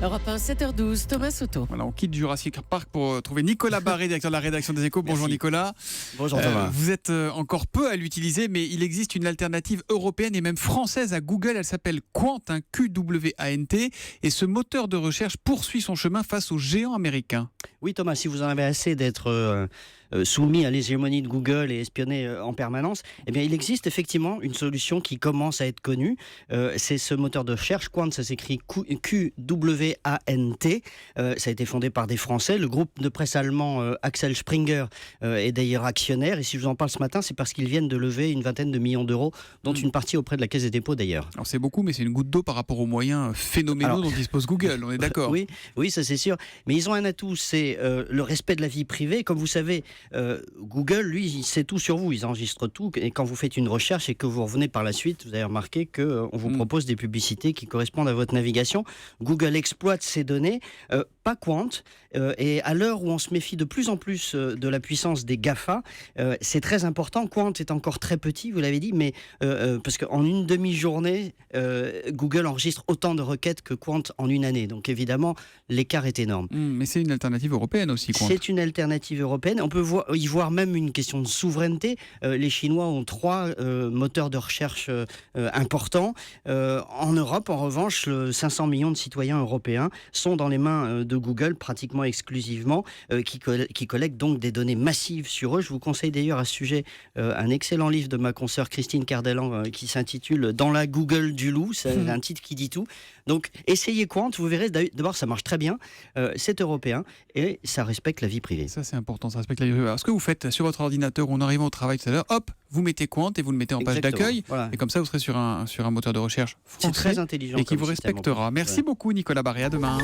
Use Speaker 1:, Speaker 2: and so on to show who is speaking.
Speaker 1: Europe 1, 7h12, Thomas Soto.
Speaker 2: Voilà, on quitte Jurassic Park pour trouver Nicolas Barré, directeur de la rédaction des Échos. Bonjour. Merci. Nicolas.
Speaker 3: Bonjour Thomas.
Speaker 2: Vous êtes encore peu à l'utiliser, mais il existe une alternative européenne et même française à Google. Elle s'appelle Qwant, Q-W-A-N-T. Et ce moteur de recherche poursuit son chemin face aux géants américains.
Speaker 3: Oui Thomas, si vous en avez assez d'être soumis à l'hégémonie de Google et espionné en permanence, eh bien il existe effectivement une solution qui commence à être connue. C'est ce moteur de recherche, Qwant, ça s'écrit Q-W-A-N-T. Ça a été fondé par des Français. Le groupe de presse allemand Axel Springer est d'ailleurs actionnaire. Et si je vous en parle ce matin, c'est parce qu'ils viennent de lever une vingtaine de millions d'euros, dont une partie auprès de la Caisse des dépôts d'ailleurs.
Speaker 2: Alors c'est beaucoup, mais c'est une goutte d'eau par rapport aux moyens phénoménaux dont dispose Google, on est d'accord.
Speaker 3: Oui, ça c'est sûr. Mais ils ont un atout, c'est le respect de la vie privée. Comme vous savez, Google, lui, il sait tout sur vous. Ils enregistrent tout. Et quand vous faites une recherche et que vous revenez par la suite, vous avez remarqué qu'on vous propose des publicités qui correspondent à votre navigation. Google exploite ces données, pas Qwant. Et à l'heure où on se méfie de plus en plus de la puissance des GAFA, c'est très important. Qwant est encore très petit, vous l'avez dit, mais parce qu'en une demi-journée, Google enregistre autant de requêtes que Qwant en une année. Donc évidemment, l'écart est énorme.
Speaker 2: Mais c'est une alternative européenne aussi, Qwant.
Speaker 3: C'est une alternative européenne. On peut y voir même une question de souveraineté. Les Chinois ont 3 moteurs de recherche importants. En Europe, en revanche, 500 millions de citoyens européens sont dans les mains de Google pratiquement exclusivement, qui collectent donc des données massives sur eux. Je vous conseille d'ailleurs à ce sujet un excellent livre de ma consoeur Christine Cardellan qui s'intitule « Dans la Google du loup ». C'est un titre qui dit tout. Donc essayez Qwant, vous verrez, d'abord ça marche très bien, c'est européen et ça respecte la vie privée.
Speaker 2: Ça c'est important, ça respecte la vie privée. Alors, ce que vous faites sur votre ordinateur, en arrivant au travail tout à l'heure, hop, vous mettez Qwant et vous le mettez en page d'accueil. Voilà. Et comme ça vous serez sur un moteur de recherche français.
Speaker 3: C'est très intelligent.
Speaker 2: Et qui vous respectera. Merci beaucoup Nicolas Barré, à demain.